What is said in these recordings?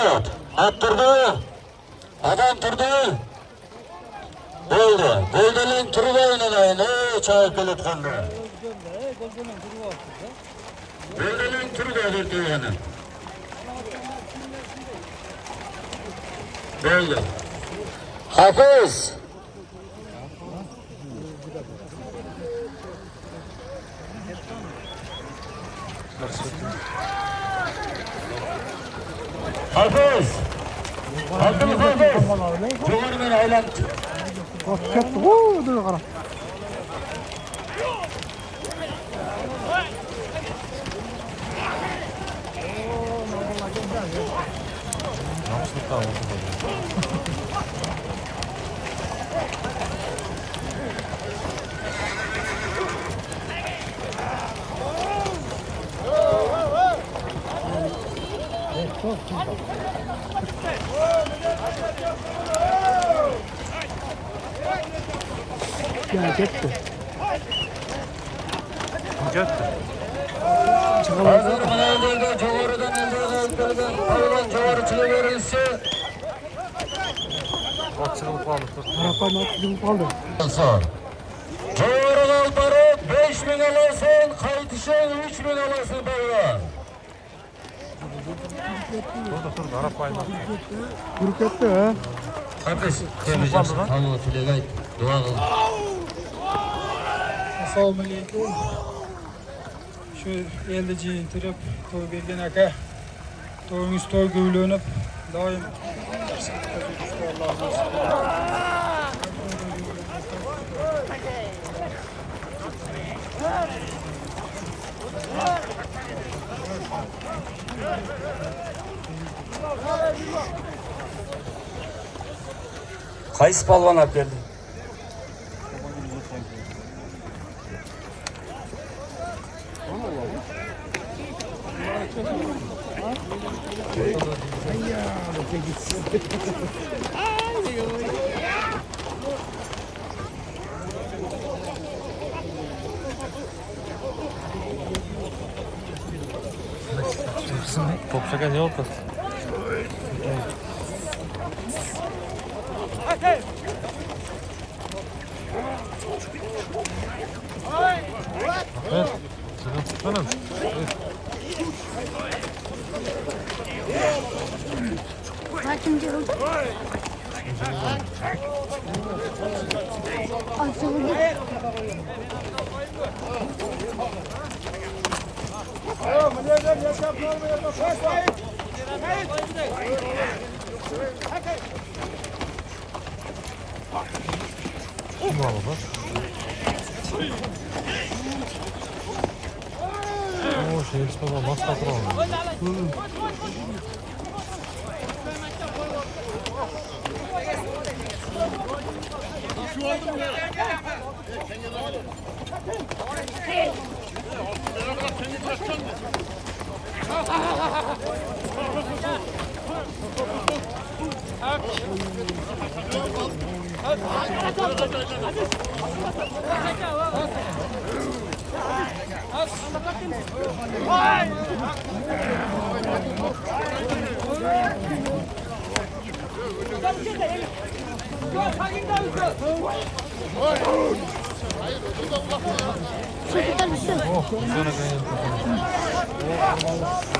At turdu. Adam turdu. Bo'ldi. Goldan turib o'ynaydi. Choy kelayotganda. Goldan turdi o'tirgani. Bo'ldi. Hafiz. Hafiz. Abdülhafiz. Cumhurbaşkanı aylan. Kaçtı. Oo, dur qara. Ya gitti. Hazır maneverde Cumhur'dan öldürülen hayvan Cumhur'çılığı verilse. Açılıp kaldı. Arapan açılıp kaldı. Cumhur'un altarı 5.000 alasın, kayıtışın 3.000 alasın bayrağı. Dur, arapayla. Kurup etti ha. Kardeş, temizlesin. Tamam, filegay, dua kılın. Assalomu alaykum. Shu elni jiyintirib to'y bergan aka. To'yingiz to'y guylanib, doim Qaysi palvon olib keldi? Topşaka ne oldu? Evet. Sıkıntı tutmanım. Kaçıncı oldu? Açıldı. Kim var baba? Oo, şehir baba nasıl patron? Oh, sana kayın.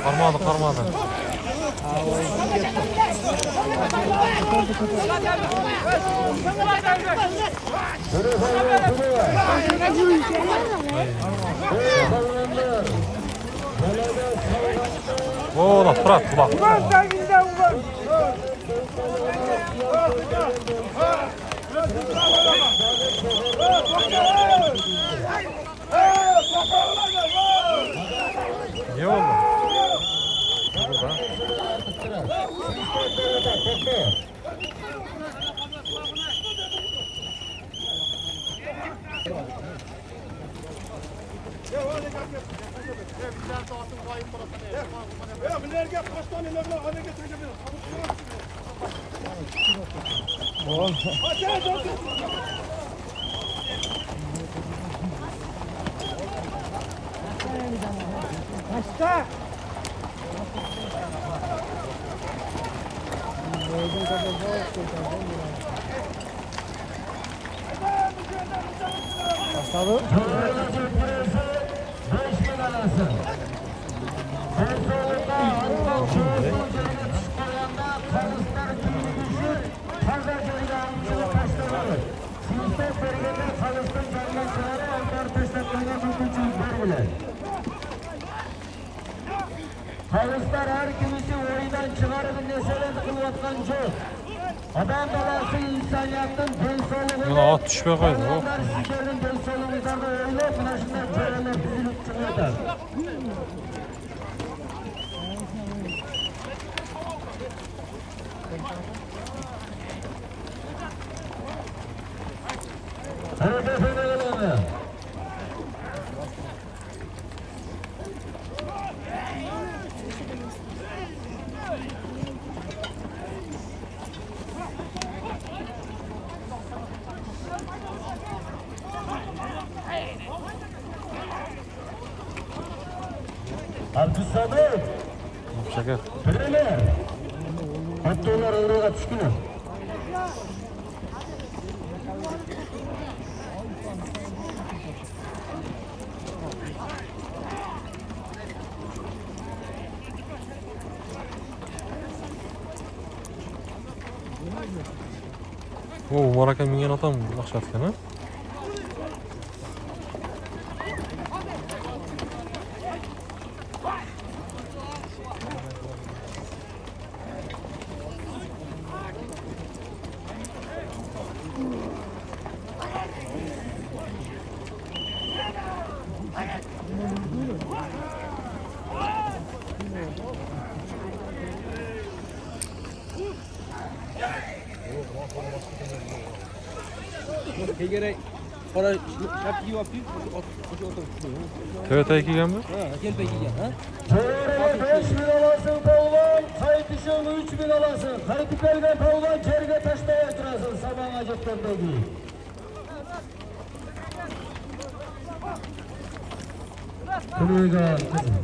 Karmadı. Oo, da bırak. Ne oldu? Havuzlar her kimisi oyundan çıkarıp mesele kılvatkan çok. Adam balası insaniyatın ben soluğu. Buna at düşme koydu. Onlar sizlerin ben soluğundan da öyle flaşınlar çöreler düzülüp çıkıyorlar. Hareket edelim. Abdüsamet, Şeker. Bireler. Hatta onlar oraya çıkıyor. Oo, Marakan mingen atam akşatken ha. Gerek para yapıyı yapayım. TVT 2 mi? Gel peki ya. Çevreye 5 bin alasın polvan, kayıtışın 3 bin alasın. Kayıtıklarga polvan, cerge taştaya oturasın sabah acıktırdaki. Kırıga kızım.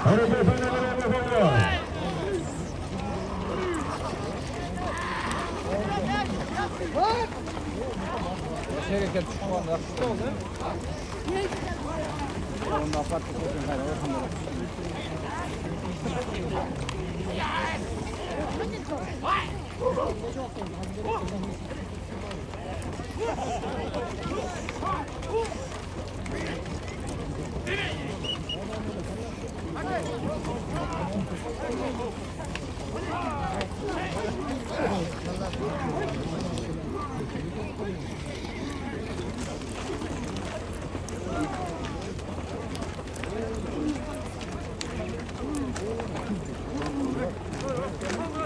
Hareket edelim polvan. Şeye gel şu anda yaptı oldu. Onda apart koyun hayır ortamda.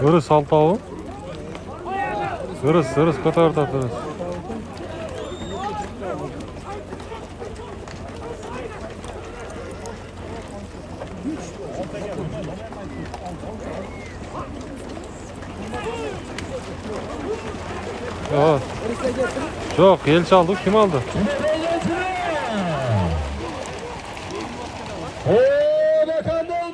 Hırıs altağı. Hırıs katarda hırıs. Ya. Çok el çaldı. Kim aldı?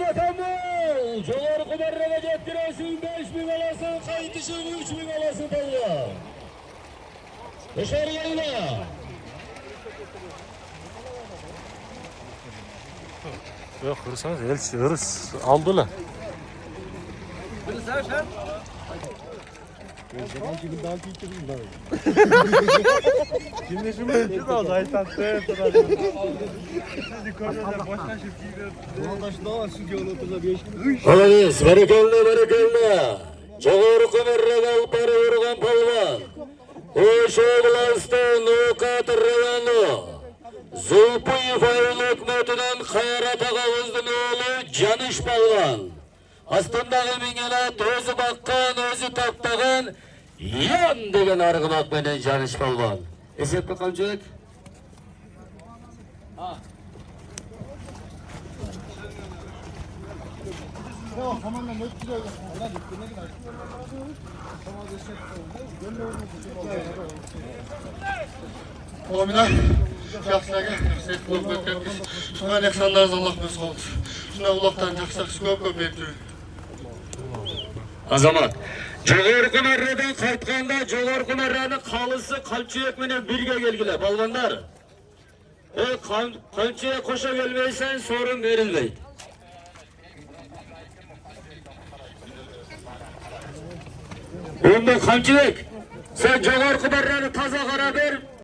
Bakan bol. Çoğur kumarına getiriyorsun 5 bin alasın, kayıtışın 3 bin alasın polvan. Dışarı yayla. Yok hırsanız elçi hırıs aldılar. Olabilir, berekelli. Çoğur kumarraga alpar vurgan palvan. Oş oblastı Nukat rayonu. Zulpuyev ayol hükümetinden Hayrat Ağavuz'un oğlu Canış palvan. Astındağı mingelat özü bakkan, özü taktağın yan degen argımak menen Canış palvan. Esep bakalcık. Olamina, yaxshilarga set bo'lib o'tganmiz. Shundan ehsonlarni Alloh o'zi qoldi. Shundan Allohdan yaxshi ko'p berib turing. Azamat. Jo'g'orqi marradan qaytganda Jo'g'orqi marrani qalisi qalchiyak bilan birga kelgilar, balvonlar. Qalchiyak qo'sha kelmaysan, so'rin berilmaydi. Unda Qalchiyak, sen Jo'g'orqi marrani toza qarab ber.